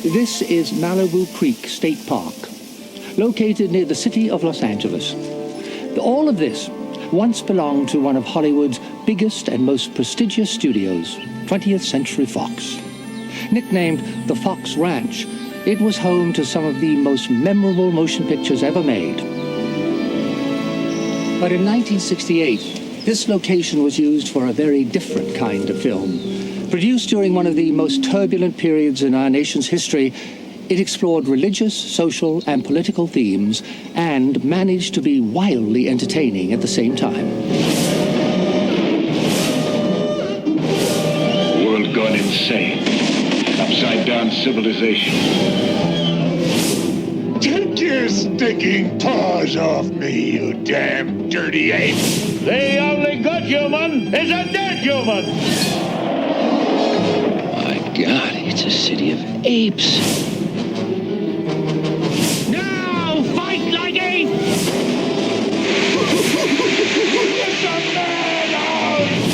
This is Malibu Creek State Park, located near the city of Los Angeles. All of this once belonged to one of Hollywood's biggest and most prestigious studios, 20th Century Fox. Nicknamed the Fox Ranch, it was home to some of the most memorable motion pictures ever made. But in 1968, this location was used for a very different kind of film. Produced during one of the most turbulent periods in our nation's history, it explored religious, social, and political themes and managed to be wildly entertaining at the same time. World gone insane. Upside-down civilization. Take your stinking paws off me, you damn dirty ape! The only good human is a dead human! My God, it's a city of apes. Now fight like apes! It's a madhouse!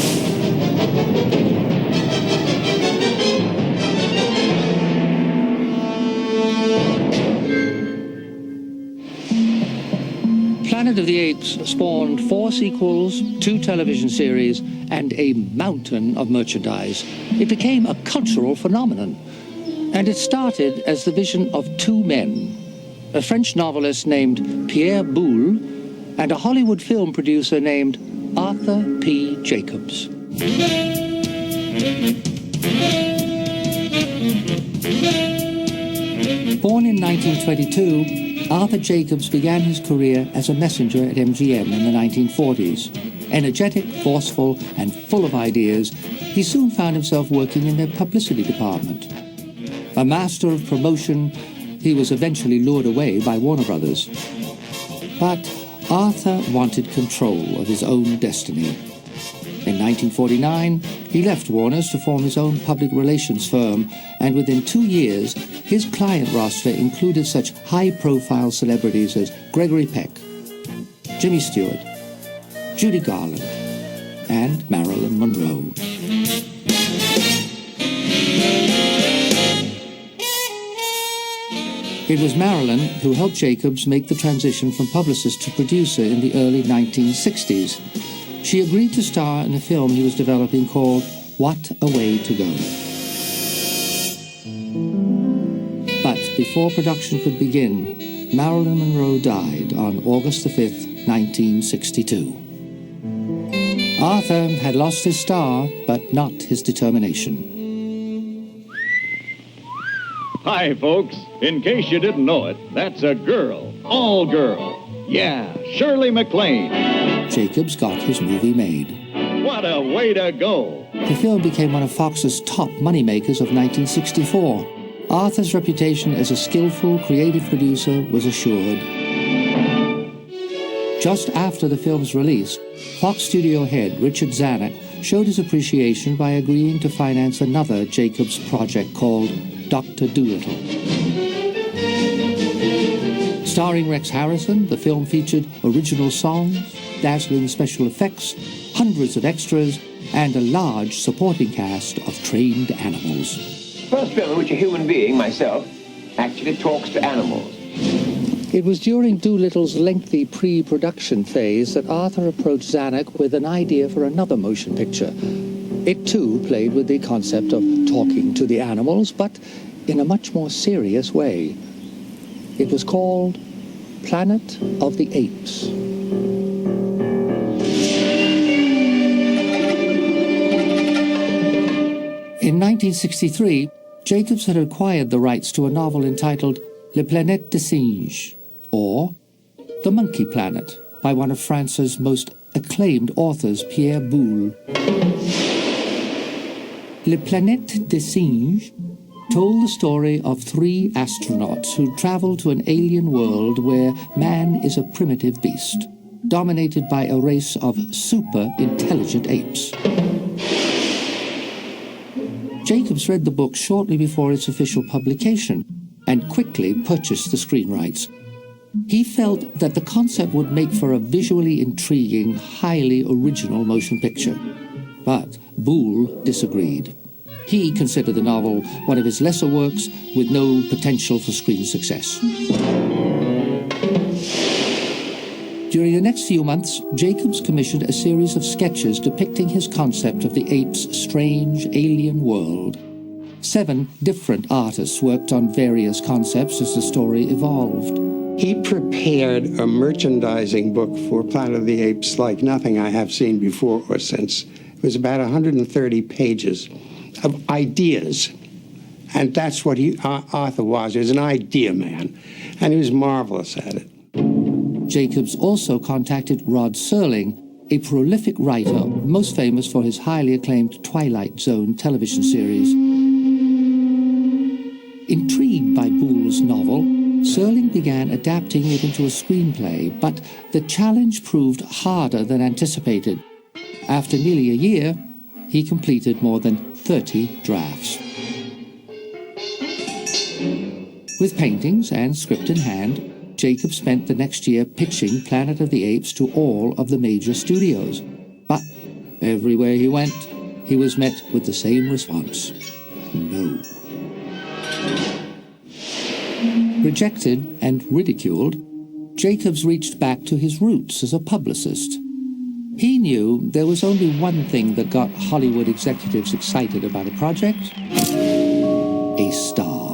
Planet of the Apes spawned 4 sequels, 2 television series, and a mountain of merchandise. It became a cultural phenomenon. And it started as the vision of 2 men, a French novelist named Pierre Boulle and a Hollywood film producer named Arthur P. Jacobs. Born in 1922, Arthur Jacobs began his career as a messenger at MGM in the 1940s. Energetic, forceful, and full of ideas, he soon found himself working in their publicity department. A master of promotion, he was eventually lured away by Warner Brothers. But Arthur wanted control of his own destiny. In 1949, he left Warner's to form his own public relations firm, and within 2 years, his client roster included such high-profile celebrities as Gregory Peck, Jimmy Stewart, Judy Garland, and Marilyn Monroe. It was Marilyn who helped Jacobs make the transition from publicist to producer in the early 1960s. She agreed to star in a film he was developing called What a Way to Go. But before production could begin, Marilyn Monroe died on August the 5th, 1962. Arthur had lost his star, but not his determination. Hi, folks. In case you didn't know it, that's a girl. All girl. Yeah, Shirley MacLaine. Jacobs got his movie made. What a way to go. The film became one of Fox's top moneymakers of 1964. Arthur's reputation as a skillful, creative producer was assured. Just after the film's release, Fox studio head Richard Zanuck showed his appreciation by agreeing to finance another Jacobs project called Dr. Dolittle. Starring Rex Harrison, the film featured original songs, dazzling special effects, hundreds of extras, and a large supporting cast of trained animals. First film in which a human being, myself, actually talks to animals. It was during Doolittle's lengthy pre-production phase that Arthur approached Zanuck with an idea for another motion picture. It too played with the concept of talking to the animals, but in a much more serious way. It was called Planet of the Apes. In 1963, Jacobs had acquired the rights to a novel entitled Planeta des singes, or The Monkey Planet, by one of France's most acclaimed authors, Pierre Boulle. Planeta des singes told the story of 3 astronauts who travel to an alien world where man is a primitive beast, dominated by a race of super-intelligent apes. Jacobs read the book shortly before its official publication and quickly purchased the screen rights. He felt that the concept would make for a visually intriguing, highly original motion picture. But Boulle disagreed. He considered the novel one of his lesser works with no potential for screen success. During the next few months, Jacobs commissioned a series of sketches depicting his concept of the ape's strange alien world. 7 different artists worked on various concepts as the story evolved. He prepared a merchandising book for Planet of the Apes like nothing I have seen before or since. It was about 130 pages of ideas. And that's what Arthur was. He was an idea man. And he was marvelous at it. Jacobs also contacted Rod Serling, a prolific writer most famous for his highly acclaimed Twilight Zone television series. Intrigued by Boole's novel, Serling began adapting it into a screenplay, but the challenge proved harder than anticipated. After nearly a year, he completed more than 30 drafts. With paintings and script in hand, Jacob spent the next year pitching Planet of the Apes to all of the major studios. But everywhere he went, he was met with the same response: no. Rejected and ridiculed, Jacobs reached back to his roots as a publicist. He knew there was only one thing that got Hollywood executives excited about a project: a star.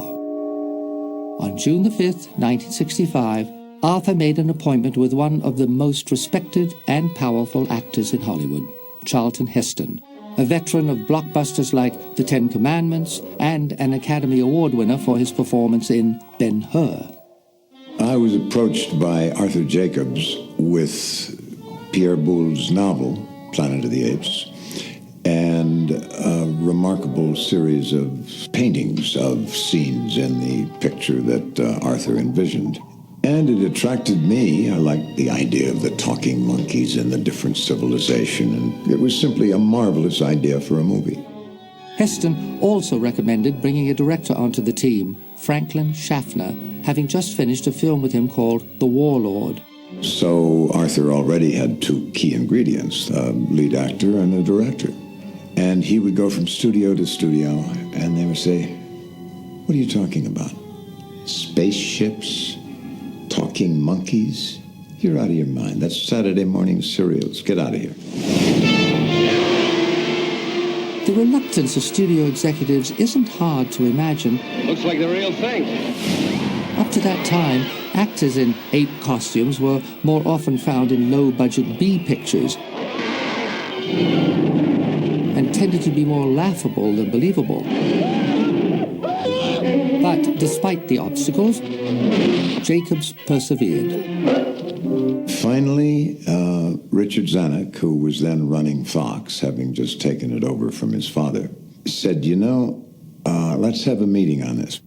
On June the 5th, 1965, Arthur made an appointment with one of the most respected and powerful actors in Hollywood, Charlton Heston, a veteran of blockbusters like The Ten Commandments and an Academy Award winner for his performance in Ben-Hur. I was approached by Arthur Jacobs with Pierre Boulle's novel, Planet of the Apes, and a remarkable series of paintings of scenes in the picture that Arthur envisioned. And it attracted me. I liked the idea of the talking monkeys and the different civilization, and it was simply a marvelous idea for a movie. Heston also recommended bringing a director onto the team, Franklin Schaffner, having just finished a film with him called The Warlord. So Arthur already had 2 key ingredients, a lead actor and a director. And he would go from studio to studio, and they would say, "What are you talking about? Spaceships? Talking monkeys? You're out of your mind. That's Saturday morning cereals. Get out of here." The reluctance of studio executives isn't hard to imagine. Looks like the real thing. Up to that time, actors in ape costumes were more often found in low-budget B pictures and tended to be more laughable than believable. But despite the obstacles, Jacobs persevered. Finally, Richard Zanuck, who was then running Fox, having just taken it over from his father, said, let's have a meeting on this.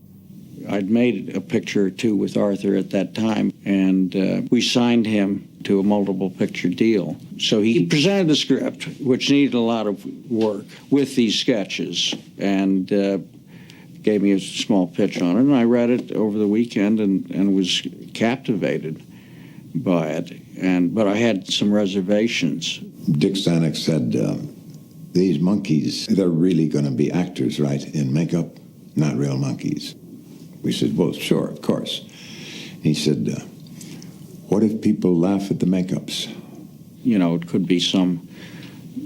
I'd made a picture or 2 with Arthur at that time, and we signed him to a multiple picture deal. So he presented the script, which needed a lot of work, with these sketches, and gave me a small pitch on it. And I read it over the weekend and was captivated by it. But I had some reservations. Dick Zanuck said, these monkeys, they're really going to be actors, right, in makeup, not real monkeys. We said, well, sure, of course. He said, what if people laugh at the makeups? It could be some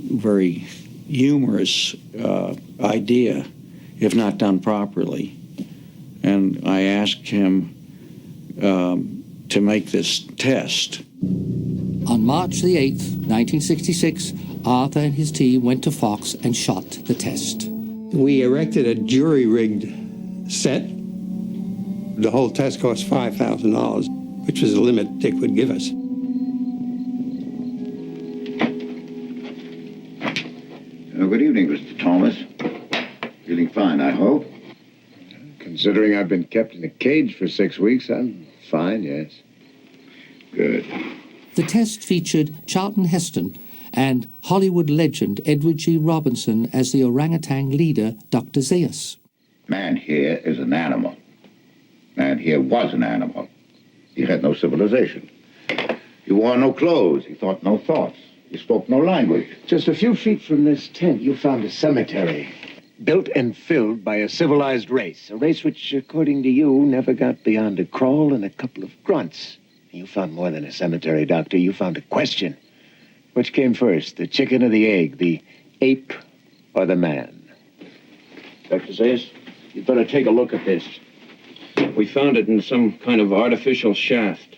very humorous idea, if not done properly. And I asked him to make this test. On March the 8th, 1966, Arthur and his team went to Fox and shot the test. We erected a jury-rigged set. The whole test cost $5,000, which was the limit Dick would give us. Good evening, Mr. Thomas. Feeling fine, I hope? Considering I've been kept in a cage for 6 weeks, I'm fine, yes. Good. The test featured Charlton Heston and Hollywood legend Edward G. Robinson as the orangutan leader, Dr. Zaius. Man here is an animal. Man here was an animal. He had no civilization. He wore no clothes. He thought no thoughts. He spoke no language. Just a few feet from this tent, you found a cemetery. built and filled by a civilized race. A race which, according to you, never got beyond a crawl and a couple of grunts. You found more than a cemetery, Doctor. You found a question. Which came first, the chicken or the egg, the ape or the man? Dr. Zayas, you'd better take a look at this. We found it in some kind of artificial shaft.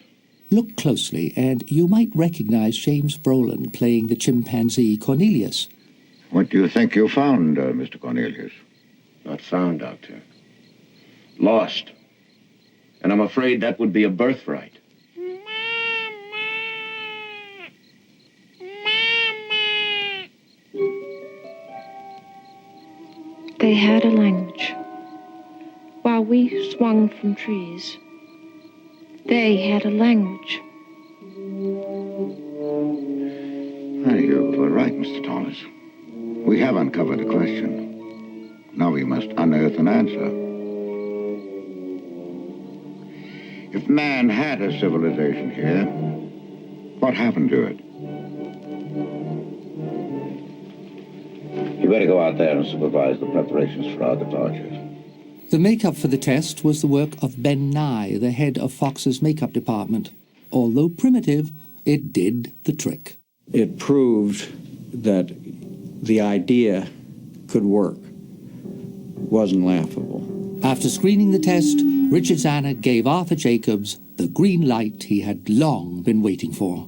Look closely, and you might recognize James Brolin playing the chimpanzee Cornelius. What do you think you found, Mr. Cornelius? Not found, Doctor. Lost. And I'm afraid that would be a birthright. They had a language. While we swung from trees, they had a language. You're right, Mr. Thomas. We have uncovered a question. Now we must unearth an answer. If man had a civilization here, what happened to it? You better go out there and supervise the preparations for our departure. The makeup for the test was the work of Ben Nye, the head of Fox's makeup department. Although primitive, it did the trick. It proved that the idea could work. Wasn't laughable. After screening the test, Richard Zanner gave Arthur Jacobs the green light he had long been waiting for.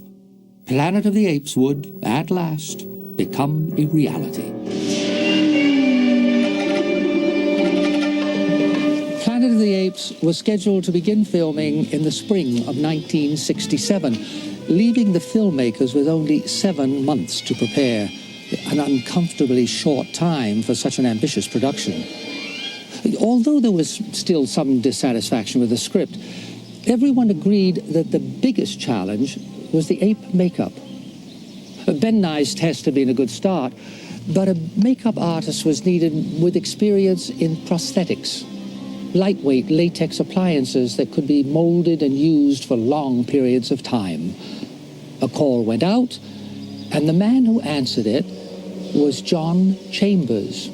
Planet of the Apes would, at last, become a reality. Planet of the Apes was scheduled to begin filming in the spring of 1967, leaving the filmmakers with only 7 months to prepare, an uncomfortably short time for such an ambitious production. Although there was still some dissatisfaction with the script, everyone agreed that the biggest challenge was the ape makeup. Ben Nye's test had been a good start, but a makeup artist was needed with experience in prosthetics, lightweight latex appliances that could be molded and used for long periods of time. A call went out, and the man who answered it was John Chambers.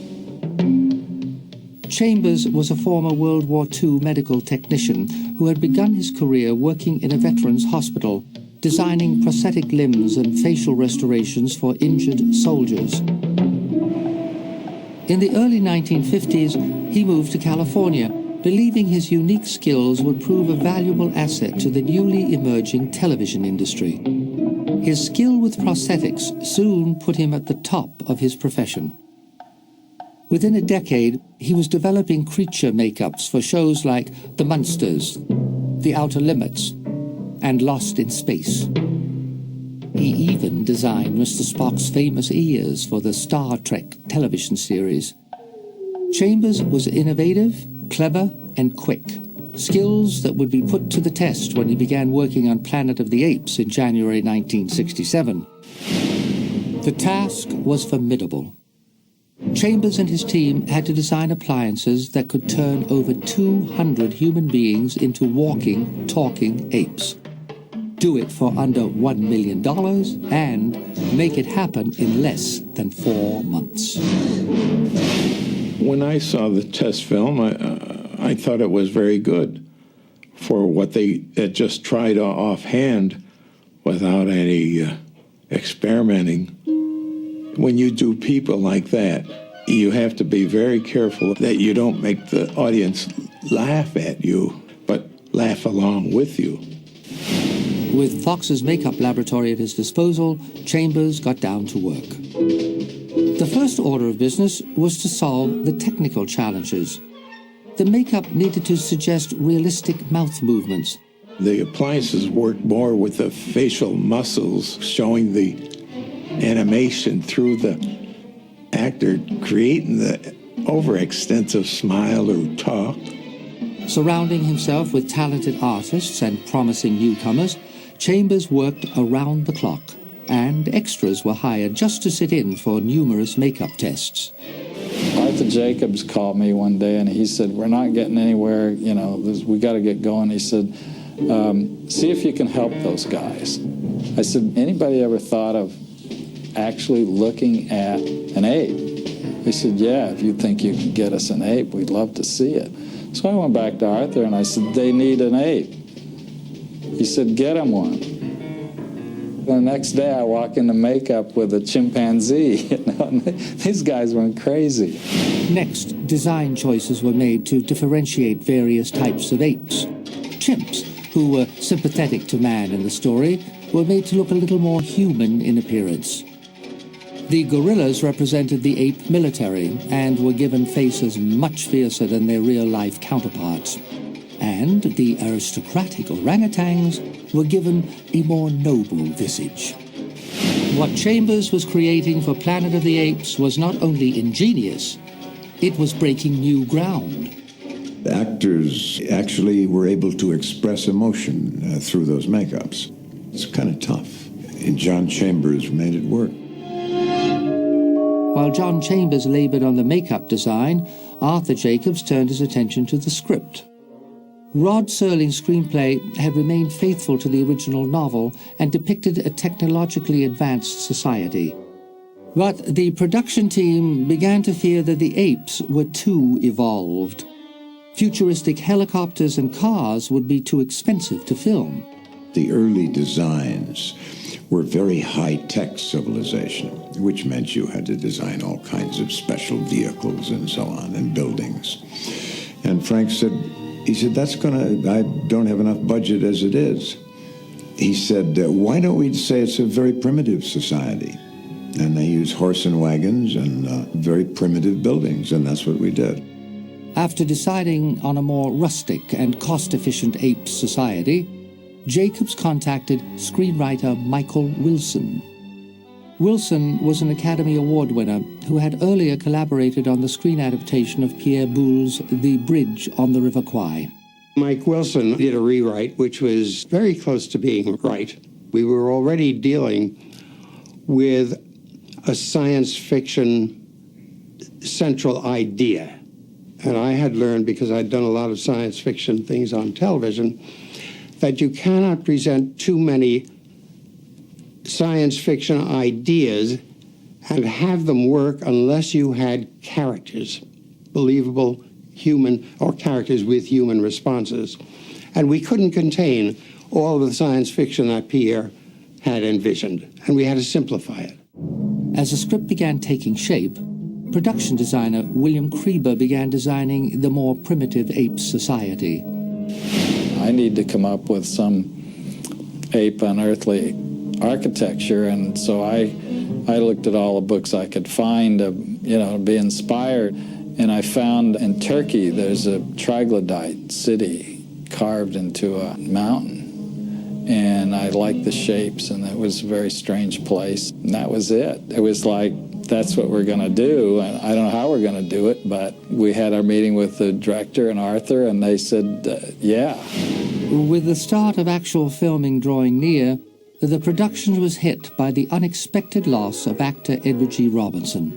Chambers was a former World War II medical technician who had begun his career working in a veterans hospital, designing prosthetic limbs and facial restorations for injured soldiers. In the early 1950s, he moved to California, believing his unique skills would prove a valuable asset to the newly emerging television industry. His skill with prosthetics soon put him at the top of his profession. Within a decade, he was developing creature makeups for shows like The Munsters, The Outer Limits, and Lost in Space. He even designed Mr. Spock's famous ears for the Star Trek television series. Chambers was innovative, clever, and quick, skills that would be put to the test when he began working on Planet of the Apes in January 1967. The task was formidable. Chambers and his team had to design appliances that could turn over 200 human beings into walking, talking apes. Do it for under $1 million and make it happen in less than 4 months. When I saw the test film, I thought it was very good for what they had just tried offhand without any experimenting. When you do people like that, you have to be very careful that you don't make the audience laugh at you, but laugh along with you. With Fox's makeup laboratory at his disposal, Chambers got down to work. The first order of business was to solve the technical challenges. The makeup needed to suggest realistic mouth movements. The appliances worked more with the facial muscles, showing the animation through the actor, creating the overextensive smile or talk. Surrounding himself with talented artists and promising newcomers, Chambers worked around the clock, and extras were hired just to sit in for numerous makeup tests. Arthur Jacobs called me one day and he said, "We're not getting anywhere, we got to get going." He said, "See if you can help those guys." I said, "Anybody ever thought of actually looking at an ape He said, yeah, if you think you can get us an ape, we'd love to see it. So I went back to Arthur and I said, they need an ape. He said, get him one. The next day I walk into makeup with a chimpanzee. These guys went crazy. Next, design choices were made to differentiate various types of apes. Chimps, who were sympathetic to man in the story, were made to look a little more human in appearance. The gorillas represented the ape military and were given faces much fiercer than their real-life counterparts. And the aristocratic orangutans were given a more noble visage. What Chambers was creating for Planet of the Apes was not only ingenious, it was breaking new ground. The actors actually were able to express emotion through those makeups. It's kind of tough. And John Chambers made it work. While John Chambers labored on the makeup design, Arthur Jacobs turned his attention to the script. Rod Serling's screenplay had remained faithful to the original novel and depicted a technologically advanced society. But the production team began to fear that the apes were too evolved. Futuristic helicopters and cars would be too expensive to film. The early designs were very high-tech civilization, which meant you had to design all kinds of special vehicles and so on, and buildings. And Frank said, I don't have enough budget as it is. He said, why don't we say it's a very primitive society? And they use horse and wagons and very primitive buildings, and that's what we did. After deciding on a more rustic and cost-efficient ape society, Jacobs contacted screenwriter Michael Wilson. Wilson was an Academy Award winner who had earlier collaborated on the screen adaptation of Pierre Boulle's The Bridge on the River Kwai. Mike Wilson did a rewrite which was very close to being right. We were already dealing with a science fiction central idea. And I had learned, because I'd done a lot of science fiction things on television, that you cannot present too many science fiction ideas and have them work unless you had characters, believable human, or characters with human responses. And we couldn't contain all of the science fiction that Pierre had envisioned, and we had to simplify it. As the script began taking shape, production designer William Kreber began designing the more primitive ape society. I need to come up with some ape unearthly architecture, and so I looked at all the books I could find to, be inspired. And I found in Turkey there's a troglodyte city carved into a mountain. And I liked the shapes, and it was a very strange place. And that was it. It was like, that's what we're going to do. And I don't know how we're going to do it, but we had our meeting with the director and Arthur, and they said, yeah. With the start of actual filming drawing near, the production was hit by the unexpected loss of actor Edward G. Robinson.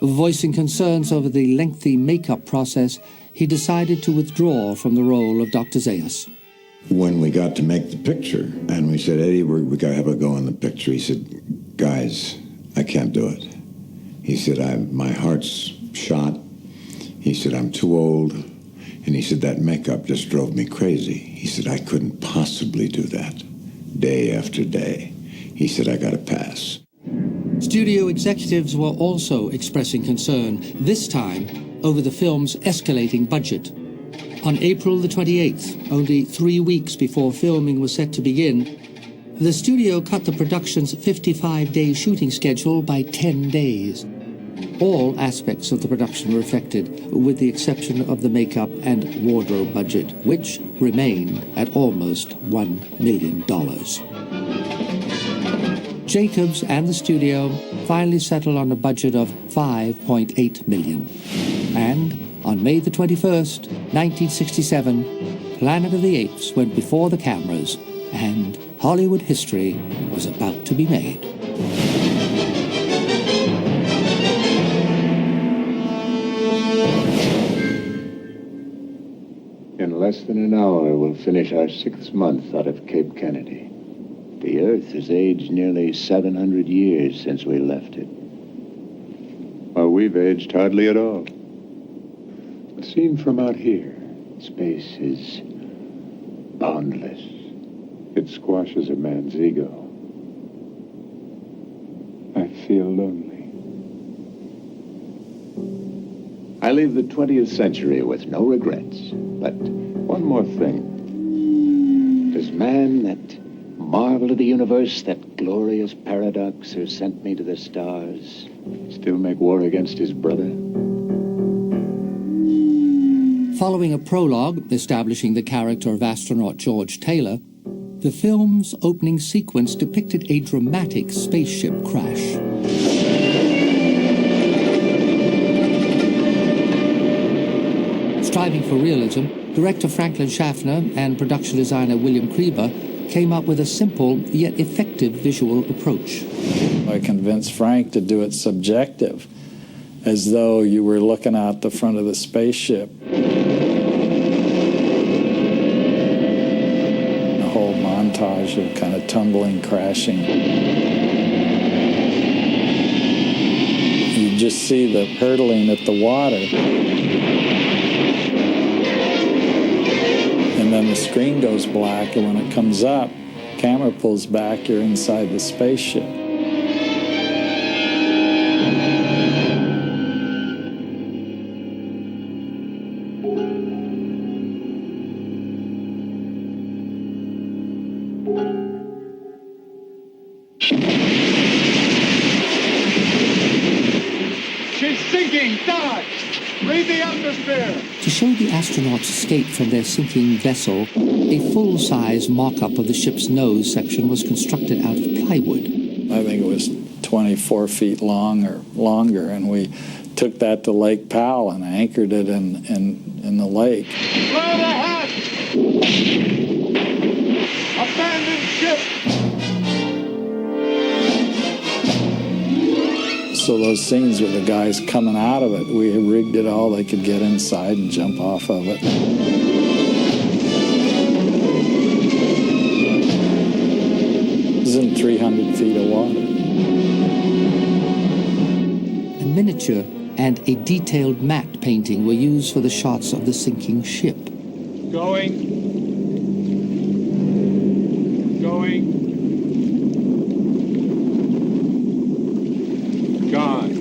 Voicing concerns over the lengthy makeup process, he decided to withdraw from the role of Dr. Zaius. When we got to make the picture, and we said, Eddie, we got to have a go on the picture, he said, guys, I can't do it. He said, my heart's shot. He said, I'm too old. And he said, that makeup just drove me crazy. He said, I couldn't possibly do that day after day. He said, I got to pass. Studio executives were also expressing concern, this time over the film's escalating budget. On April the 28th, only 3 weeks before filming was set to begin, the studio cut the production's 55-day shooting schedule by 10 days. All aspects of the production were affected, with the exception of the makeup and wardrobe budget, which remained at almost $1 million. Jacobs and the studio finally settled on a budget of $5.8 million. And on May the 21st, 1967, Planet of the Apes went before the cameras, and Hollywood history was about to be made. In less than an hour, we'll finish our 6th month out of Cape Kennedy. The Earth has aged nearly 700 years since we left it. Our we've aged hardly at all. But seen from out here, space is boundless. It squashes a man's ego. I feel lonely. I leave the 20th century with no regrets. But one more thing. Does man, that marvel of the universe, that glorious paradox who sent me to the stars, still make war against his brother? Following a prologue establishing the character of astronaut George Taylor, the film's opening sequence depicted a dramatic spaceship crash. Striving for realism, director Franklin Schaffner and production designer William Kreber came up with a simple yet effective visual approach. I convinced Frank to do it subjective, as though you were looking out the front of the spaceship. A whole montage of kind of tumbling, crashing. You just see the hurtling at the water. And then the screen goes black, and when it comes up, camera pulls back, you're inside the spaceship. She's sinking! Dodge! Leave the atmosphere! To show the astronauts' escape from their sinking vessel, a full-size mock-up of the ship's nose section was constructed out of plywood. I think it was 24 feet long or longer, and we took that to Lake Powell and anchored it in the lake. Clear the hatch! Abandon ship! So those scenes with the guys coming out of it, we rigged it all. They could get inside and jump off of it. It was in 300 feet of water. A miniature and a detailed matte painting were used for the shots of the sinking ship. Going. Gone.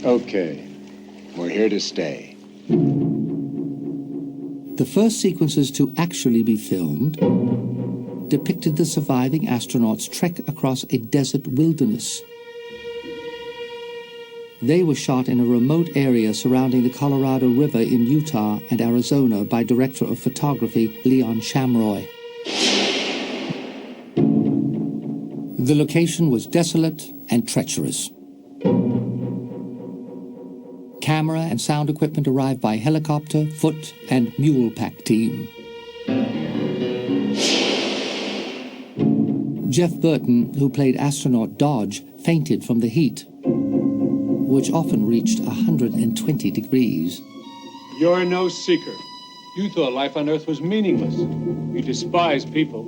Okay. We're here to stay. The first sequences to actually be filmed depicted the surviving astronauts' trek across a desert wilderness. They were shot in a remote area surrounding the Colorado River in Utah and Arizona by director of photography Leon Shamroy. The location was desolate and treacherous. Camera and sound equipment arrived by helicopter, foot, and mule pack team. Jeff Burton, who played astronaut Dodge, fainted from the heat, which often reached 120 degrees. You're no seeker. You thought life on Earth was meaningless. You despise people.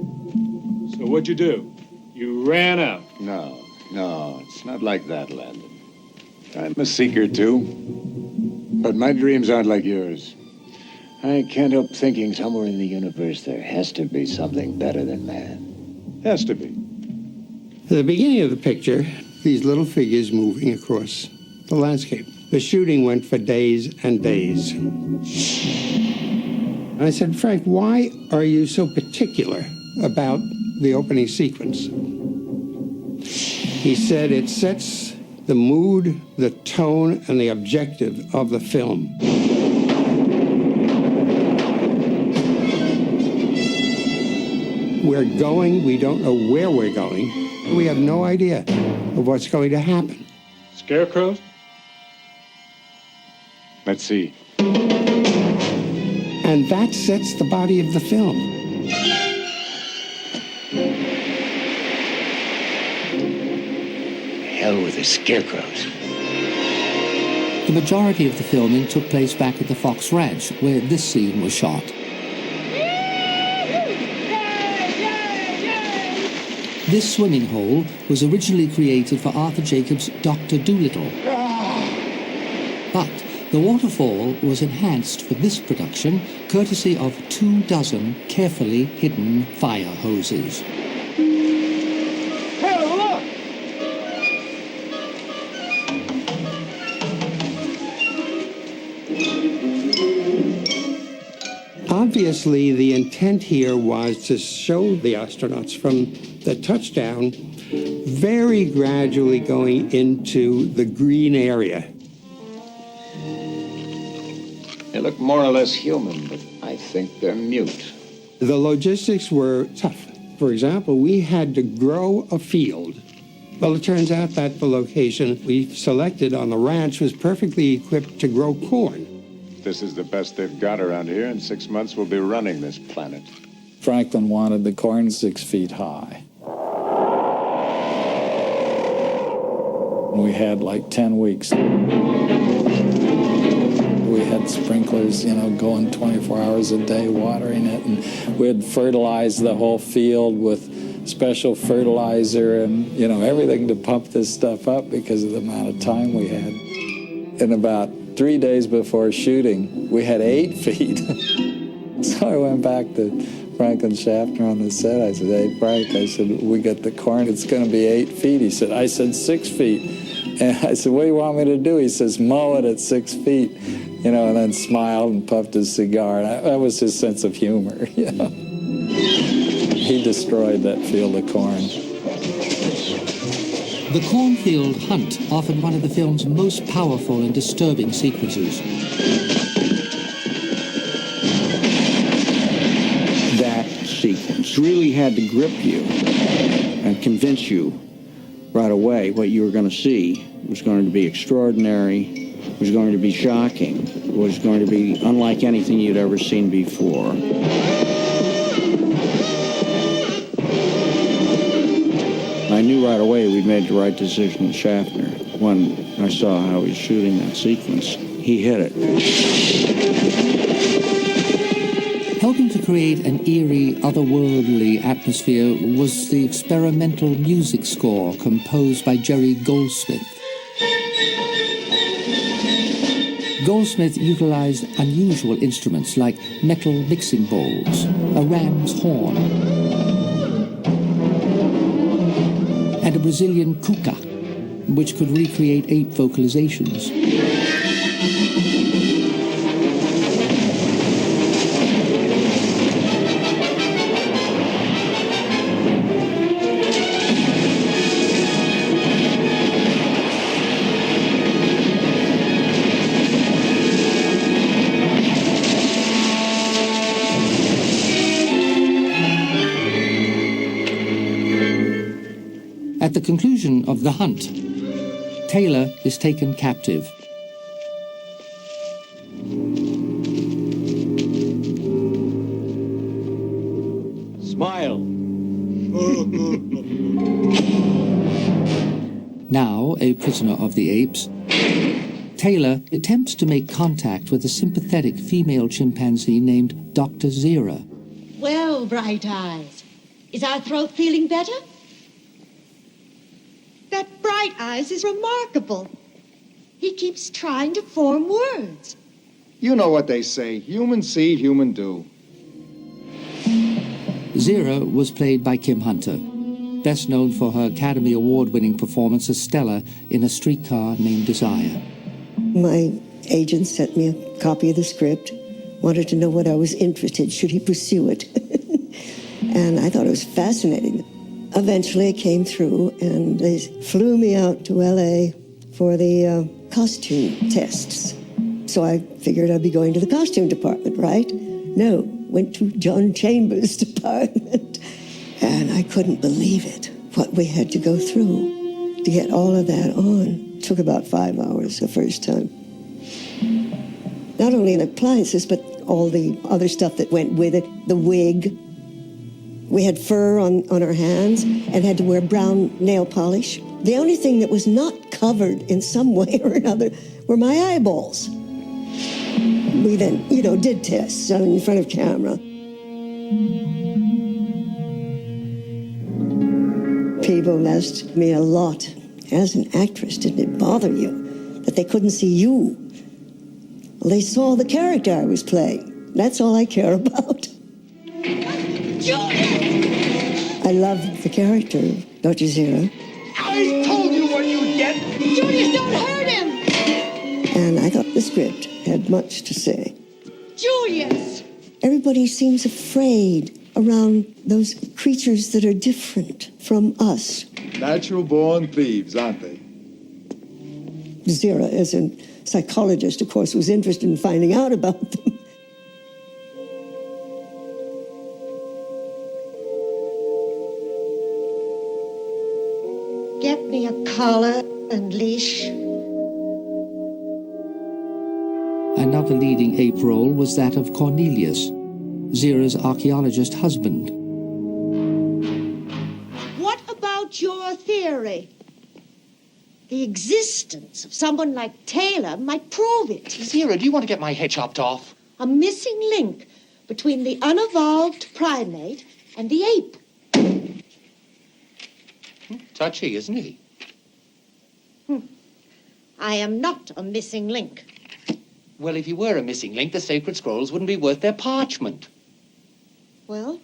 So what'd you do? You ran out. No, it's not like that, Landon. I'm a seeker, too. But my dreams aren't like yours. I can't help thinking somewhere in the universe there has to be something better than man. Has to be. At the beginning of the picture, these little figures moving across the landscape. The shooting went for days and days. And I said, Frank, why are you so particular about the opening sequence? He said it sets the mood, the tone, and the objective of the film. We're going, we don't know where we're going. We have no idea of what's going to happen. Scarecrows? Let's see. And that sets the body of the film. Hell with the scarecrows. The majority of the filming took place back at the Fox Ranch, where this scene was shot. This swimming hole was originally created for Arthur Jacobs' Dr. Dolittle. But the waterfall was enhanced for this production courtesy of 24 carefully hidden fire hoses. Hey, look! Obviously, the intent here was to show the astronauts from the touchdown very gradually going into the green area. They look more or less human, but I think they're mute. The logistics were tough. For example, we had to grow a field. Well, it turns out that the location we selected on the ranch was perfectly equipped to grow corn. This is the best they've got around here. In 6 months, we'll be running this planet. Franklin wanted the corn 6 feet high. We had like 10 weeks. We had sprinklers, going 24 hours a day watering it, and we'd fertilize the whole field with special fertilizer and, everything to pump this stuff up because of the amount of time we had. And about 3 days before shooting, we had 8 feet. So I went back to Franklin Schaffner on the set. I said, "Hey, Frank," I said, "we got the corn. It's going to be 8 feet." He said, "I said 6 feet." And I said, "What do you want me to do?" He says, "Mow it at 6 feet." And then smiled and puffed his cigar. And that was his sense of humor, He destroyed that field of corn. The cornfield hunt offered one of the film's most powerful and disturbing sequences. That sequence really had to grip you and convince you right away what you were going to see was going to be extraordinary, was going to be shocking, was going to be unlike anything you'd ever seen before. I knew right away we'd made the right decision with Schaffner. When I saw how he was shooting that sequence, he hit it. Helping to create an eerie, otherworldly atmosphere was the experimental music score composed by Jerry Goldsmith. Goldsmith utilized unusual instruments like metal mixing bowls, a ram's horn, and a Brazilian cuca, which could recreate ape vocalizations. At the conclusion of the hunt, Taylor is taken captive. Smile. Now a prisoner of the apes, Taylor attempts to make contact with a sympathetic female chimpanzee named Dr. Zira. Well, Bright Eyes, is our throat feeling better? That Bright Eyes is remarkable. He keeps trying to form words. You know what they say, human see, human do. Zira was played by Kim Hunter, best known for her Academy Award-winning performance as Stella in A Streetcar Named Desire. My agent sent me a copy of the script, wanted to know what I was interested, should he pursue it? And I thought it was fascinating. Eventually it came through, and they flew me out to L.A. for the costume tests. So I figured I'd be going to the costume department, right? No, went to John Chambers' department. And I couldn't believe it, what we had to go through to get all of that on. It took about 5 hours the first time. Not only in appliances, but all the other stuff that went with it, the wig. We had fur on our hands and had to wear brown nail polish. The only thing that was not covered in some way or another were my eyeballs. We then, did tests in front of camera. People asked me a lot, as an actress, didn't it bother you that they couldn't see you? Well, they saw the character I was playing. That's all I care about. Julius! I loved the character, Dr. Zira. I told you what you'd get! Julius, don't hurt him! And I thought the script had much to say. Julius! Everybody seems afraid around those creatures that are different from us. Natural-born thieves, aren't they? Zira, as a psychologist, of course, was interested in finding out about them. Get me a collar and leash. Another leading ape role was that of Cornelius, Zira's archaeologist husband. What about your theory? The existence of someone like Taylor might prove it. Zira, do you want to get my head chopped off? A missing link between the unevolved primate and the ape. Touchy, isn't he? I am not a missing link. Well, if you were a missing link, the sacred scrolls wouldn't be worth their parchment. Well,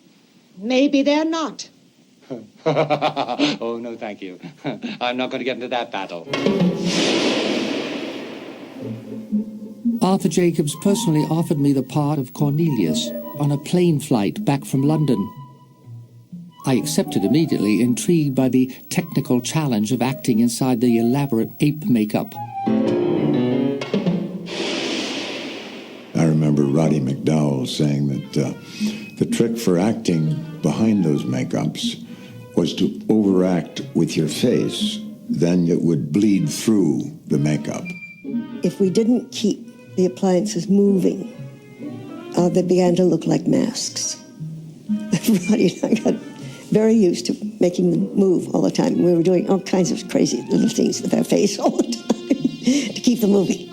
maybe they're not. Oh, no, thank you. I'm not going to get into that battle. Arthur Jacobs personally offered me the part of Cornelius on a plane flight back from London. I accepted immediately, intrigued by the technical challenge of acting inside the elaborate ape makeup. I remember Roddy McDowell saying that the trick for acting behind those makeups was to overact with your face, then it would bleed through the makeup. If we didn't keep the appliances moving, they began to look like masks. Roddy and I got very used to making them move all the time. We were doing all kinds of crazy little things with our face all the time to keep them moving.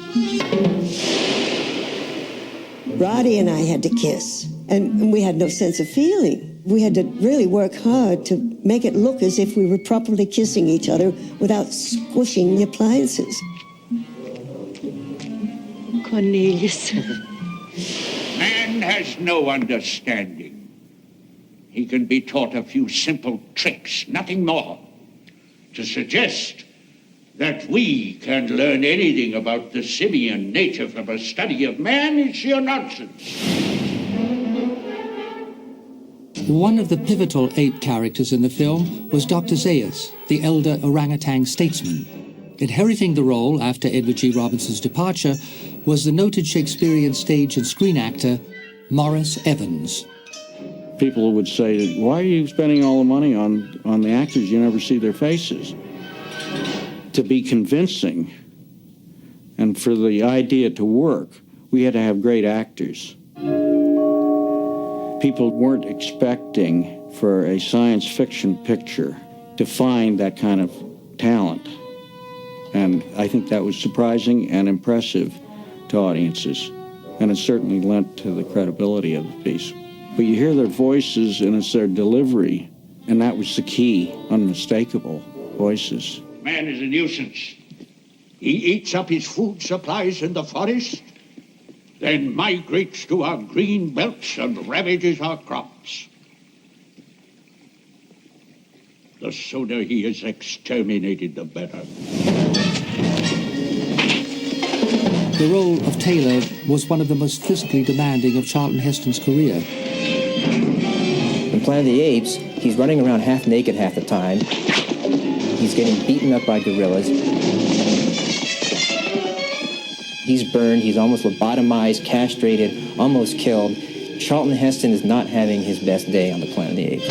Roddy and I had to kiss, and we had no sense of feeling. We had to really work hard to make it look as if we were properly kissing each other without squishing the appliances. Cornelius. Man has no understanding. He can be taught a few simple tricks, nothing more. To suggest that we can learn anything about the simian nature from a study of man is sheer nonsense. One of the pivotal ape characters in the film was Dr. Zayas, the elder orangutan statesman. Inheriting the role after Edward G. Robinson's departure was the noted Shakespearean stage and screen actor Morris Evans. People would say, why are you spending all the money on the actors? You never see their faces. To be convincing and for the idea to work, we had to have great actors. People weren't expecting for a science fiction picture to find that kind of talent. And I think that was surprising and impressive to audiences. And it certainly lent to the credibility of the piece. But you hear their voices and it's their delivery. And that was the key, unmistakable voices. Man is a nuisance. He eats up his food supplies in the forest, then migrates to our green belts and ravages our crops. The sooner he is exterminated, the better. The role of Taylor was one of the most physically demanding of Charlton Heston's career. In Planet of the Apes, he's running around half naked half the time. He's getting beaten up by gorillas. He's burned, he's almost lobotomized, castrated, almost killed. Charlton Heston is not having his best day on the Planet of the Apes.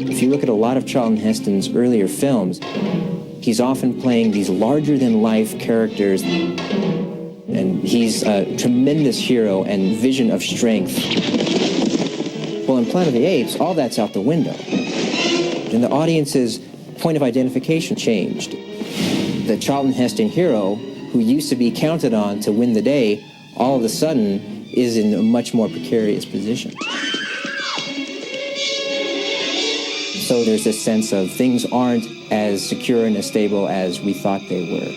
If you look at a lot of Charlton Heston's earlier films, he's often playing these larger-than-life characters, and he's a tremendous hero and vision of strength. Well, in Planet of the Apes, all that's out the window. And the audience's point of identification changed. The Charlton Heston hero, who used to be counted on to win the day, all of a sudden is in a much more precarious position. So there's this sense of things aren't as secure and as stable as we thought they were.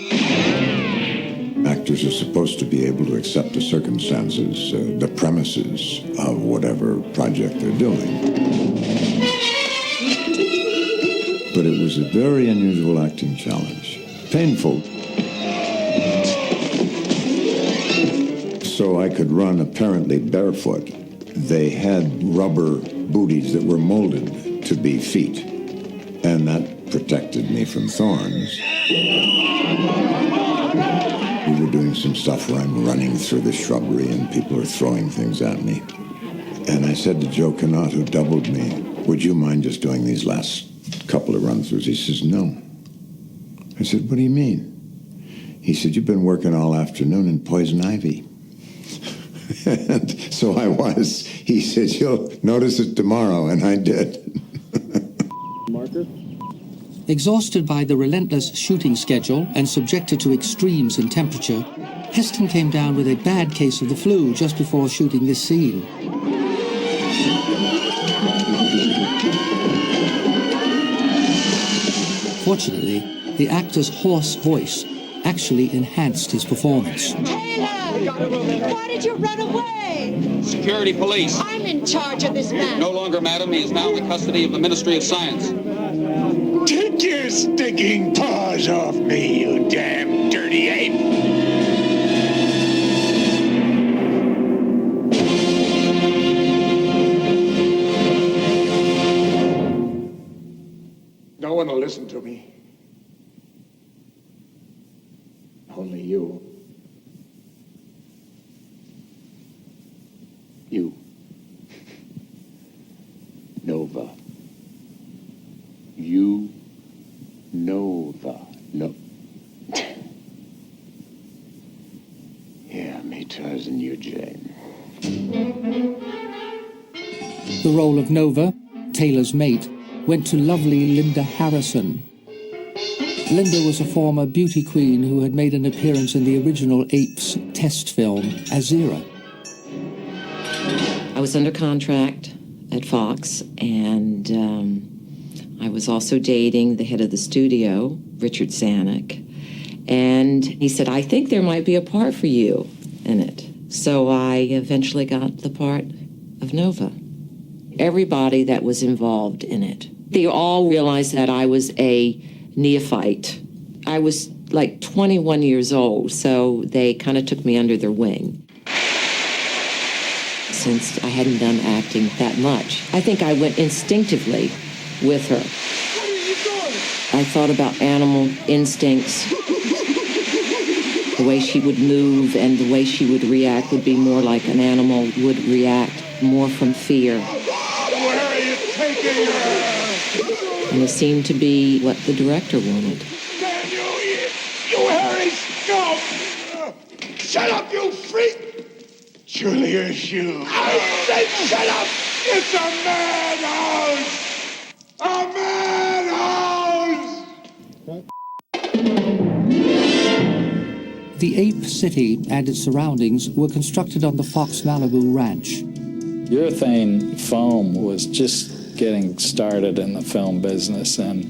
Actors are supposed to be able to accept the circumstances, the premises of whatever project they're doing. But it was a very unusual acting challenge. Painful. So I could run apparently barefoot. They had rubber booties that were molded to be feet, and that protected me from thorns. We were doing some stuff where I'm running through the shrubbery and people are throwing things at me. And I said to Joe Cannot, who doubled me, would you mind just doing these last couple of run-throughs? He says, no. I said, what do you mean? He said, you've been working all afternoon in poison ivy. And so I was. He said, you'll notice it tomorrow, and I did. Marker? Exhausted by the relentless shooting schedule and subjected to extremes in temperature, Heston came down with a bad case of the flu just before shooting this scene. Fortunately, the actor's hoarse voice actually enhanced his performance. Why did you run away? Security police. I'm in charge of this man. No longer, madam. He is now in the custody of the Ministry of Science. Take your stinking paws off me, you damn dirty ape! No one will listen to me. Only you. You. Nova. You. Nova. No. Yeah, me Tarzan, you Jane. The role of Nova, Taylor's mate, went to lovely Linda Harrison. Linda was a former beauty queen who had made an appearance in the original Apes test film, Azira. I was under contract at Fox, and I was also dating the head of the studio, Richard Zanuck. And he said, I think there might be a part for you in it. So I eventually got the part of Nova. Everybody that was involved in it, they all realized that I was a neophyte. I was like 21 years old, so they kind of took me under their wing. Since I hadn't done acting that much, I think I went instinctively with her. What are you doing? I thought about animal instincts. The way she would move and the way she would react would be more like an animal would react, more from fear. Where are you taking her? And it seemed to be what the director wanted. Damn you hairy scum! Shut up, you freak! Julius, you... I said shut up! It's a madhouse! The Ape City and its surroundings were constructed on the Fox Malibu Ranch. Urethane foam was just getting started in the film business, and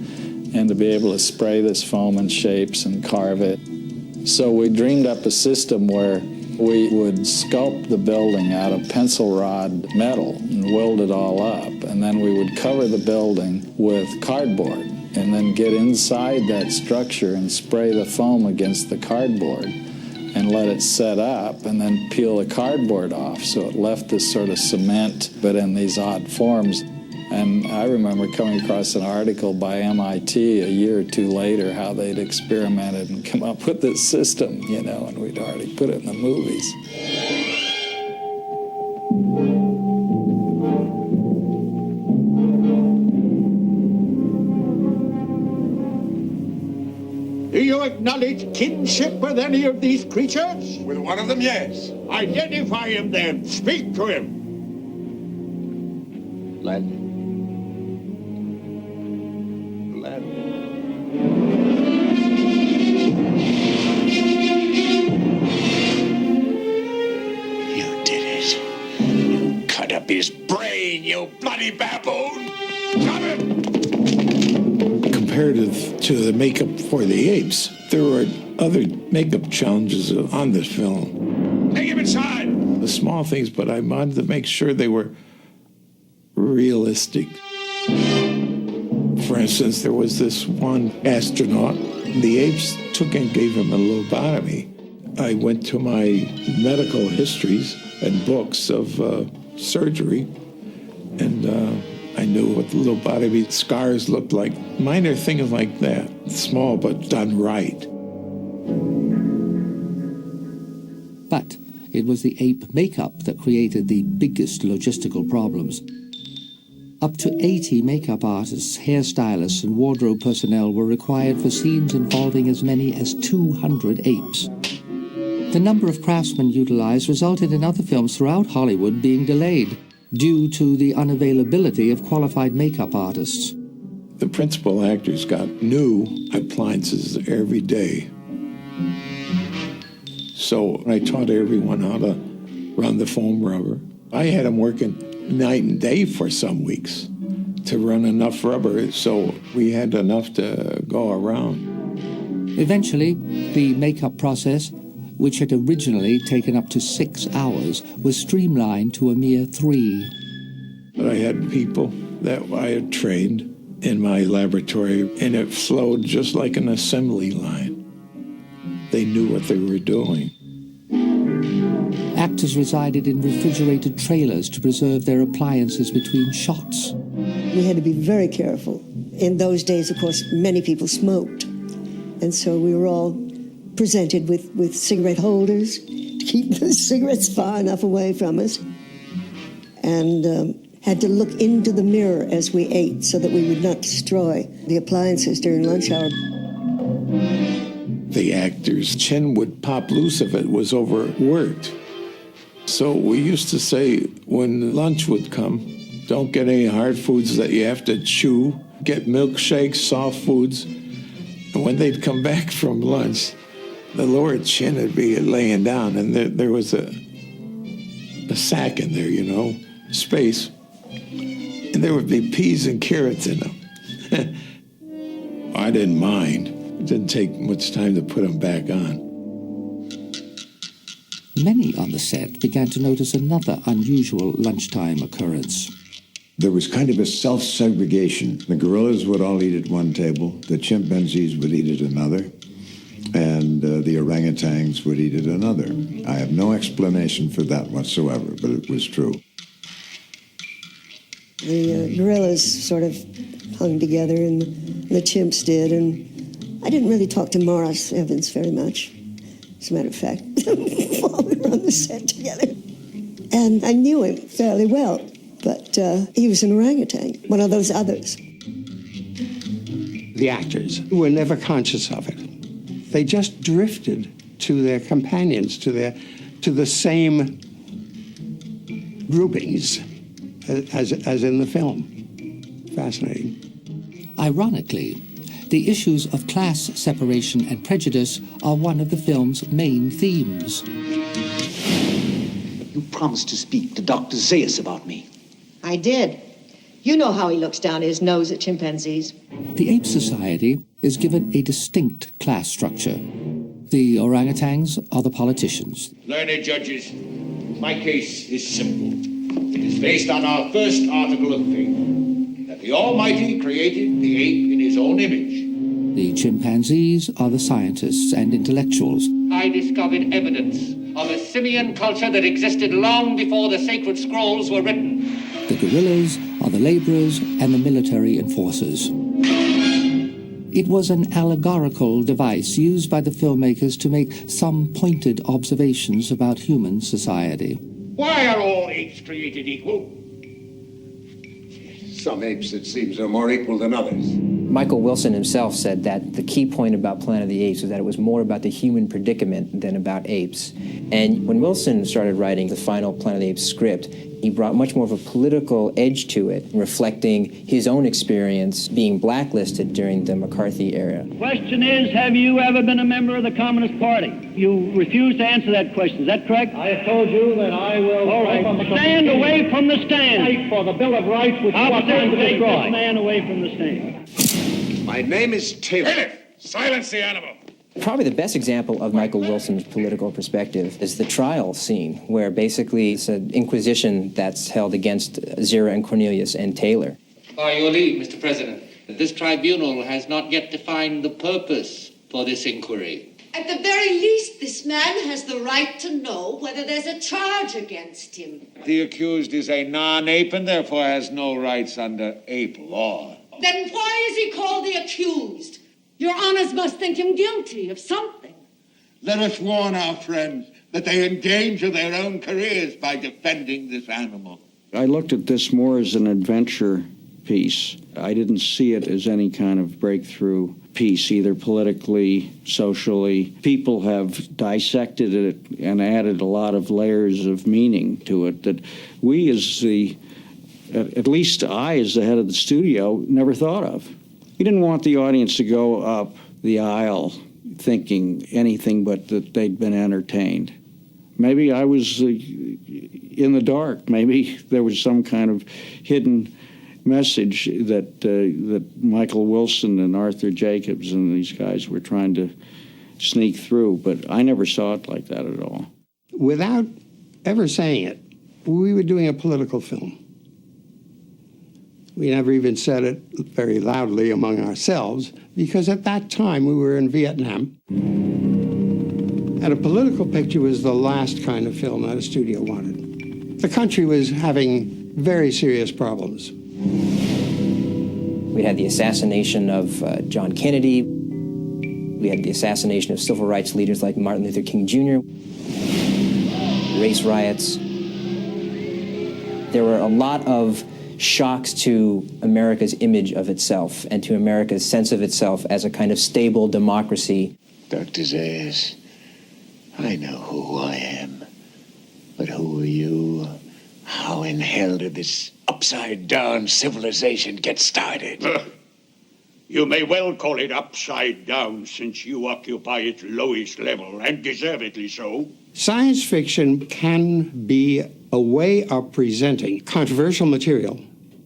to be able to spray this foam in shapes and carve it. So we dreamed up a system where we would sculpt the building out of pencil rod metal and weld it all up, and then we would cover the building with cardboard and then get inside that structure and spray the foam against the cardboard and let it set up and then peel the cardboard off, so it left this sort of cement but in these odd forms. And I remember coming across an article by MIT a year or two later how they'd experimented and come up with this system, you know, and we'd already put it in the movies. Do you acknowledge kinship with any of these creatures? With one of them, yes. Identify him then. Speak to him. Len. His brain, you bloody baboon! Come it! comparative to the makeup for the apes, there were other makeup challenges on this film. Take him inside! The small things, but I wanted to make sure they were realistic. For instance, there was this one astronaut. The apes took and gave him a lobotomy. I went to my medical histories and books of surgery, and I knew what the lobotomy scars looked like. Minor things like that, small but done right. But it was the ape makeup that created the biggest logistical problems. Up to 80 makeup artists, hairstylists, and wardrobe personnel were required for scenes involving as many as 200 apes. The number of craftsmen utilized resulted in other films throughout Hollywood being delayed due to the unavailability of qualified makeup artists. The principal actors got new appliances every day. So I taught everyone how to run the foam rubber. I had them working night and day for some weeks to run enough rubber, so we had enough to go around. Eventually, the makeup process, which had originally taken up to 6 hours, was streamlined to a mere 3. But I had people that I had trained in my laboratory, and it flowed just like an assembly line. They knew what they were doing. Actors resided in refrigerated trailers to preserve their appliances between shots. We had to be very careful. In those days, of course, many people smoked. And so we were all presented with cigarette holders to keep the cigarettes far enough away from us. And had to look into the mirror as we ate so that we would not destroy the appliances during lunch hour. The actor's chin would pop loose if it was overworked. So we used to say when lunch would come, don't get any hard foods that you have to chew. Get milkshakes, soft foods. And when they'd come back from lunch, the lower chin would be laying down, and there was a sack in there, you know, space. And there would be peas and carrots in them. I didn't mind. It didn't take much time to put them back on. Many on the set began to notice another unusual lunchtime occurrence. There was kind of a self-segregation. The gorillas would all eat at one table, the chimpanzees would eat at another, and the orangutans would eat at another. I have no explanation for that whatsoever, but it was true. The gorillas sort of hung together, and the chimps did, and I didn't really talk to Morris Evans very much, as a matter of fact, while we were on the set together. And I knew him fairly well, but he was an orangutan, one of those others. The actors were never conscious of it. They just drifted to their companions, to the same groupings as in the film. Fascinating. Ironically, the issues of class separation and prejudice are one of the film's main themes. You promised to speak to Dr. Zaius about me. I did. You know how he looks down his nose at chimpanzees. The ape society is given a distinct class structure. The orangutans are the politicians. Learned judges, my case is simple. It is based on our first article of faith, that the Almighty created the ape in his own image. The chimpanzees are the scientists and intellectuals. I discovered evidence of a simian culture that existed long before the sacred scrolls were written. The gorillas are the laborers and the military enforcers. It was an allegorical device used by the filmmakers to make some pointed observations about human society. Why are all apes created equal? Some apes, it seems, are more equal than others. Michael Wilson himself said that the key point about Planet of the Apes was that it was more about the human predicament than about apes. And when Wilson started writing the final Planet of the Apes script, he brought much more of a political edge to it, reflecting his own experience being blacklisted during the McCarthy era. Question is, have you ever been a member of the Communist Party? You refuse to answer that question. Is that correct? I have told you that I will... All right, stand away from the stand. Fight for the Bill of Rights, which you are trying to destroy. This man away from the stand. My name is Taylor. Bailiff, silence the animal. Probably the best example of Michael Wilson's political perspective is the trial scene, where basically it's an inquisition that's held against Zira and Cornelius and Taylor. By your leave, Mr. President, this tribunal has not yet defined the purpose for this inquiry. At the very least, this man has the right to know whether there's a charge against him. The accused is a non-ape and therefore has no rights under ape law. Then why is he called the accused? Your honors must think him guilty of something. Let us warn our friends that they endanger their own careers by defending this animal. I looked at this more as an adventure piece. I didn't see it as any kind of breakthrough piece, either politically, socially. People have dissected it and added a lot of layers of meaning to it that we at least I, as the head of the studio, never thought of. We didn't want the audience to go up the aisle thinking anything but that they'd been entertained. Maybe I was in the dark. Maybe there was some kind of hidden message that Michael Wilson and Arthur Jacobs and these guys were trying to sneak through, but I never saw it like that at all. Without ever saying it, we were doing a political film. We never even said it very loudly among ourselves, because at that time we were in Vietnam. And a political picture was the last kind of film that a studio wanted. The country was having very serious problems. We had the assassination of John Kennedy. We had the assassination of civil rights leaders like Martin Luther King Jr., race riots. There were a lot of shocks to America's image of itself and to America's sense of itself as a kind of stable democracy. Dr. Zayas, I know who I am, but who are you? How in hell did this upside-down civilization get started? You may well call it upside down, since you occupy its lowest level, and deservedly so. Science fiction can be a way of presenting controversial material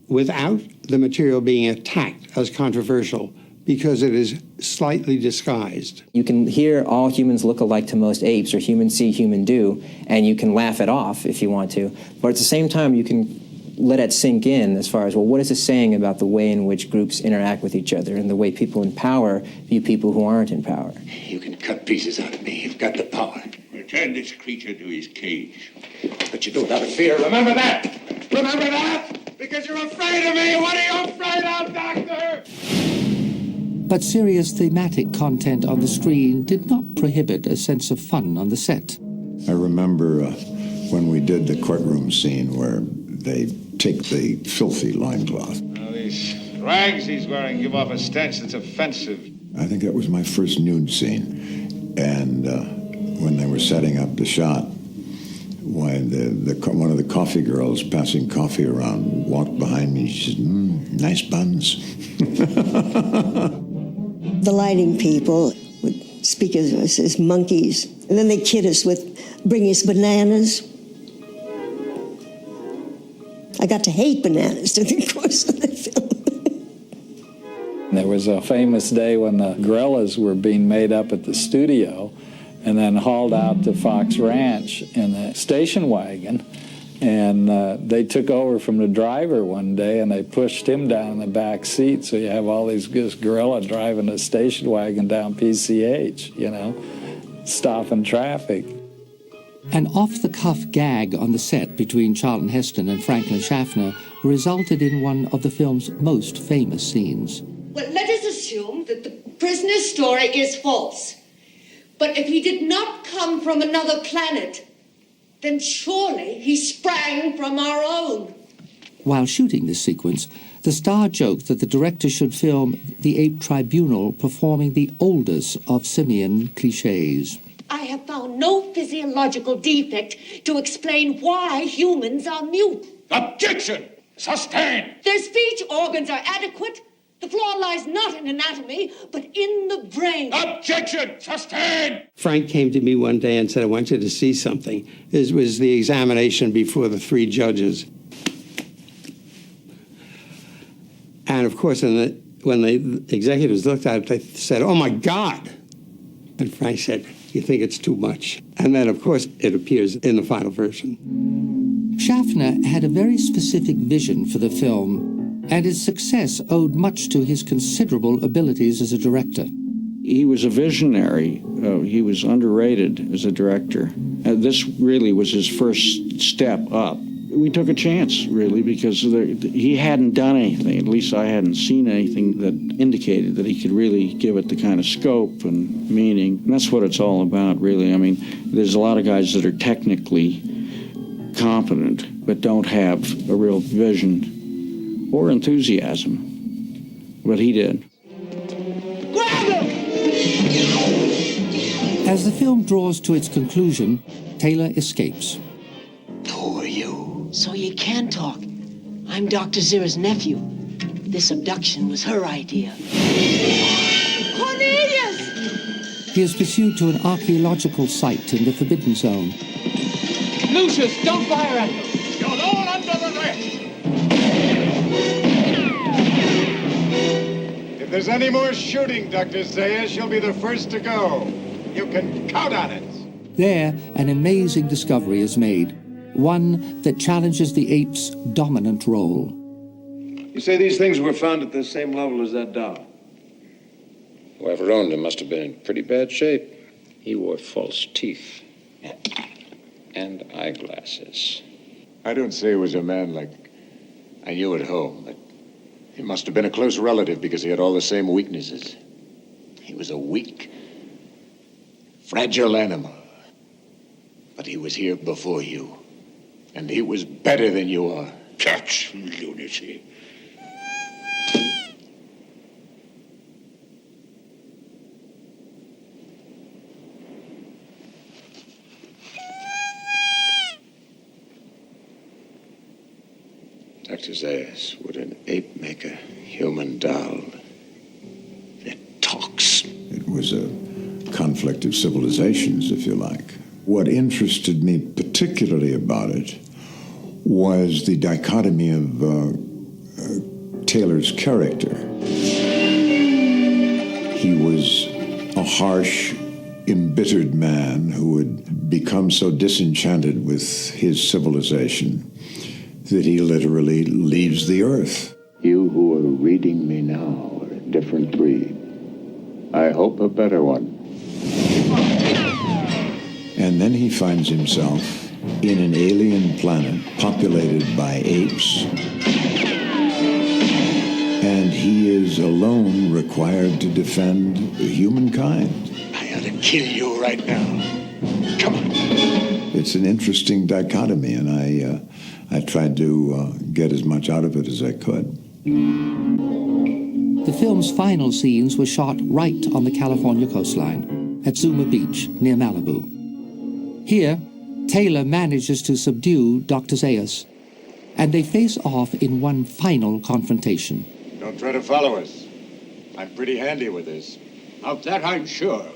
without the material being attacked as controversial, because it is slightly disguised. You can hear all humans look alike to most apes, or human see, human do, and you can laugh it off if you want to. But at the same time, you can let it sink in as far as, well, what is this saying about the way in which groups interact with each other and the way people in power view people who aren't in power? You can cut pieces out of me. You've got the power. Return this creature to his cage. But you do it out of fear. Remember that! Remember that? Because you're afraid of me! What are you afraid of, Doctor? But serious thematic content on the screen did not prohibit a sense of fun on the set. I remember when we did the courtroom scene where they take the filthy loincloth. Now, these rags he's wearing give off a stench that's offensive. I think that was my first nude scene. And when they were setting up the shot, why one of the coffee girls passing coffee around walked behind me. She said, nice buns. The lighting people would speak of us as monkeys, and then they kid us with bringing us bananas. I got to hate bananas during the course of the film. There was a famous day when the gorillas were being made up at the studio and then hauled out to Fox Ranch in a station wagon. And they took over from the driver one day, and they pushed him down in the back seat. So you have all this gorilla driving a station wagon down PCH, you know, stopping traffic. An off-the-cuff gag on the set between Charlton Heston and Franklin Schaffner resulted in one of the film's most famous scenes. Well, let us assume that the prisoner's story is false. But if he did not come from another planet, then surely he sprang from our own. While shooting this sequence, the star joked that the director should film the ape tribunal performing the oldest of simian cliches. I have found no physiological defect to explain why humans are mute. Objection! Sustained! Their speech organs are adequate. The flaw lies not in anatomy, but in the brain. Objection! Sustained! Frank came to me one day and said, I want you to see something. This was the examination before the 3 judges. And of course, when when the executives looked at it, they said, "Oh, my God." And Frank said, "You think it's too much?" And then, of course, it appears in the final version. Schaffner had a very specific vision for the film, and his success owed much to his considerable abilities as a director. He was a visionary. He was underrated as a director. This really was his first step up. We took a chance, really, because he hadn't done anything. At least I hadn't seen anything that indicated that he could really give it the kind of scope and meaning. And that's what it's all about, really. I mean, there's a lot of guys that are technically competent but don't have a real vision or enthusiasm. But he did. As the film draws to its conclusion, Taylor escapes. Who are you? So you can talk. I'm Dr. Zira's nephew. This abduction was her idea. Cornelius! He is pursued to an archaeological site in the Forbidden Zone. Lucius, don't fire at them. You're all under arrest. If there's any more shooting, Dr. Zayas, you'll be the first to go. You can count on it. There, an amazing discovery is made, one that challenges the ape's dominant role. You say these things were found at the same level as that doll? Whoever owned him must have been in pretty bad shape. He wore false teeth and eyeglasses. I don't say he was a man like I knew at home, but he must have been a close relative because he had all the same weaknesses. He was a weak, fragile animal. But he was here before you. And he was better than you are. That's lunacy. Dr. Zayas, would an ape make a human doll that talks? It was a conflict of civilizations, if you like. What interested me particularly about it was the dichotomy of Taylor's character. He was a harsh, embittered man who had become so disenchanted with his civilization that he literally leaves the earth. You who are reading me now are a different breed. I hope a better one. And then he finds himself in an alien planet populated by apes. And he is alone required to defend humankind. I ought to kill you right now. Come on. It's an interesting dichotomy, and I tried to get as much out of it as I could. The film's final scenes were shot right on the California coastline, at Zuma Beach, near Malibu. Here, Taylor manages to subdue Dr. Zayas, and they face off in one final confrontation. Don't try to follow us. I'm pretty handy with this. Of that I'm sure.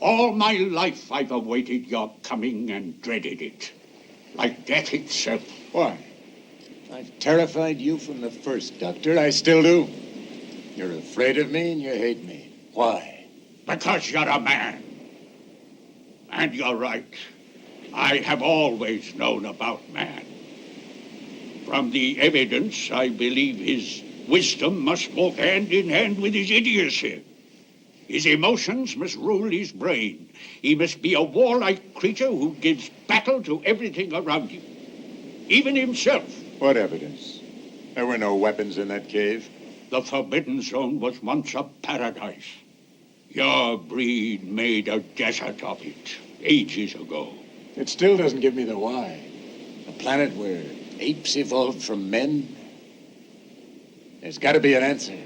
All my life I've awaited your coming and dreaded it. Like death itself. Why? I've terrified you from the first, Doctor. I still do. You're afraid of me and you hate me. Why? Because you're a man. And you're right. I have always known about man. From the evidence, I believe his wisdom must walk hand in hand with his idiocy. His emotions must rule his brain. He must be a warlike creature who gives battle to everything around him, even himself. What evidence? There were no weapons in that cave. The Forbidden Zone was once a paradise. Your breed made a desert of it ages ago. It still doesn't give me the why. A planet where apes evolved from men? There's got to be an answer.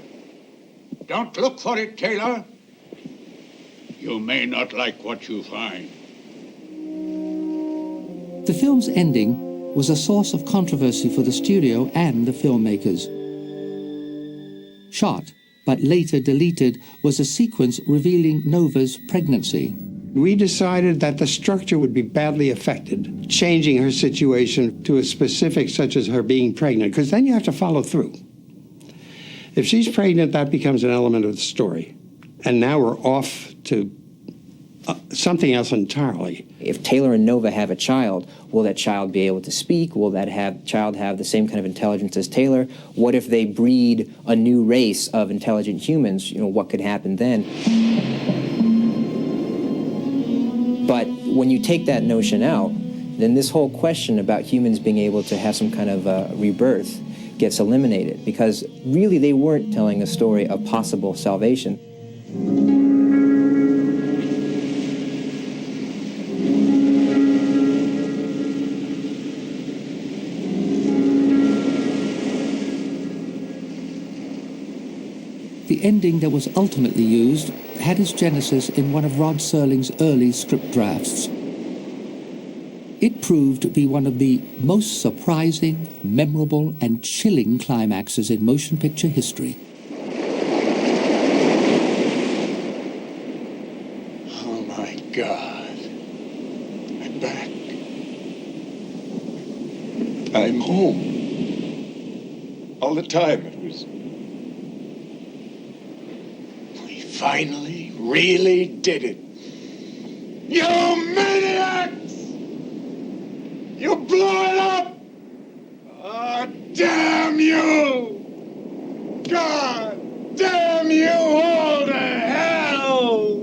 Don't look for it, Taylor. You may not like what you find. The film's ending was a source of controversy for the studio and the filmmakers. Shot, but later deleted, was a sequence revealing Nova's pregnancy. We decided that the structure would be badly affected, changing her situation to a specific such as her being pregnant, because then you have to follow through. If she's pregnant, that becomes an element of the story. And now we're off to something else entirely. If Taylor and Nova have a child, will that child be able to speak? Will that child have the same kind of intelligence as Taylor? What if they breed a new race of intelligent humans? What could happen then? But when you take that notion out, then this whole question about humans being able to have some kind of rebirth gets eliminated, because really they weren't telling a story of possible salvation. The ending that was ultimately used had its genesis in one of Rod Serling's early script drafts. It proved to be one of the most surprising, memorable, and chilling climaxes in motion picture history. Oh, my God. I'm back. I'm home. All the time it was... We finally really did it. You maniacs! You blew it up! Oh, damn you! God damn you all to hell!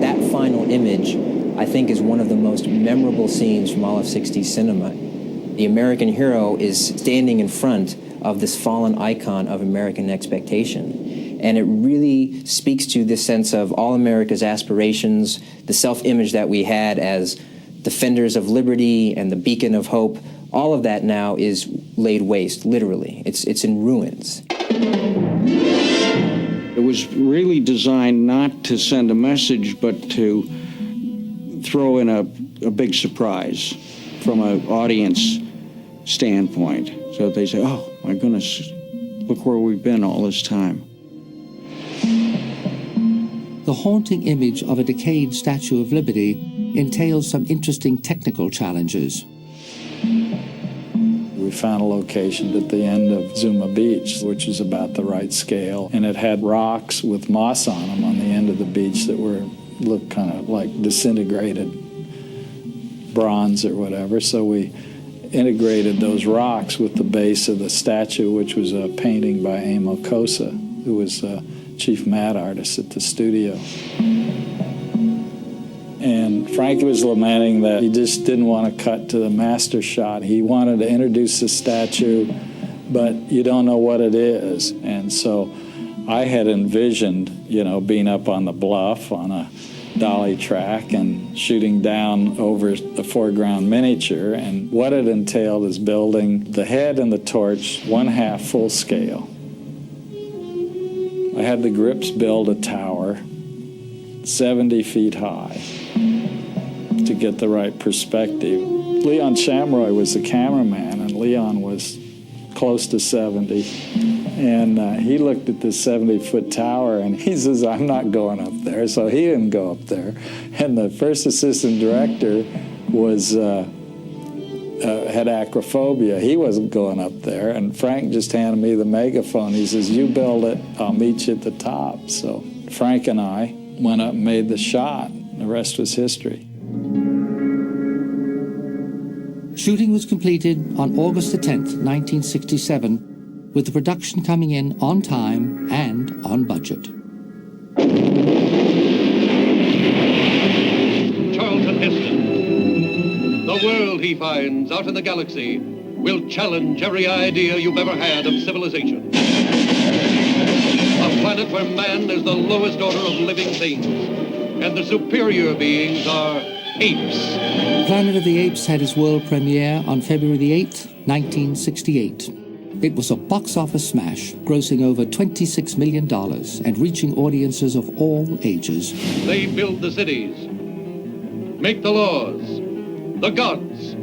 That final image, I think, is one of the most memorable scenes from all of 60s cinema. The American hero is standing in front of this fallen icon of American expectation. And it really speaks to this sense of all America's aspirations, the self-image that we had as defenders of liberty and the beacon of hope. All of that now is laid waste, literally. It's in ruins. It was really designed not to send a message, but to throw in a big surprise from an audience standpoint. So they say, oh, my goodness, look where we've been all this time. The haunting image of a decayed Statue of Liberty entails some interesting technical challenges. We found a location at the end of Zuma Beach, which is about the right scale, and it had rocks with moss on them on the end of the beach that looked kind of like disintegrated bronze or whatever. So we integrated those rocks with the base of the statue, which was a painting by Amo Kosa, who was chief matte artist at the studio. And Frank was lamenting that he just didn't want to cut to the master shot. He wanted to introduce the statue, but you don't know what it is. And so I had envisioned, being up on the bluff on a dolly track and shooting down over the foreground miniature. And what it entailed is building the head and the torch 1/2 full scale. I had the grips build a tower 70 feet high to get the right perspective. Leon Shamroy was the cameraman, and Leon was close to 70. And he looked at this 70-foot tower, and he says, I'm not going up there. So he didn't go up there. And the first assistant director was had acrophobia. He wasn't going up there. And Frank just handed me the megaphone. He says, you build it, I'll meet you at the top. So Frank and I went up and made the shot. The rest was history. Shooting was completed on August the 10th, 1967, with the production coming in on time and on budget. Charlton Heston. The world he finds out in the galaxy will challenge every idea you've ever had of civilization. A planet where man is the lowest order of living things, and the superior beings are apes. Planet of the Apes had its world premiere on February the 8th, 1968. It was a box office smash, grossing over $26 million and reaching audiences of all ages. They build the cities, make the laws, the gods.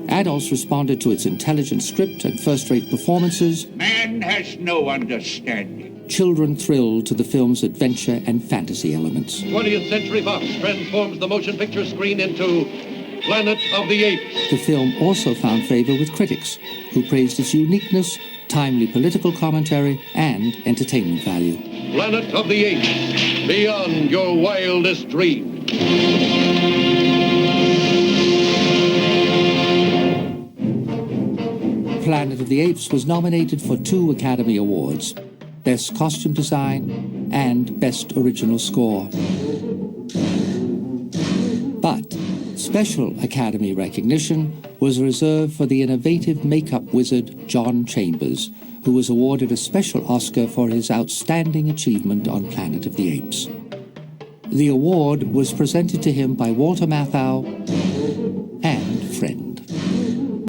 Adults responded to its intelligent script and first-rate performances. Man has no understanding. Children thrilled to the film's adventure and fantasy elements. 20th Century Fox transforms the motion picture screen into Planet of the Apes. The film also found favor with critics, who praised its uniqueness, timely political commentary, and entertainment value. Planet of the Apes, beyond your wildest dreams. Planet of the Apes was nominated for 2 Academy Awards, Best Costume Design and Best Original Score. But special Academy recognition was reserved for the innovative makeup wizard John Chambers, who was awarded a special Oscar for his outstanding achievement on Planet of the Apes. The award was presented to him by Walter Matthau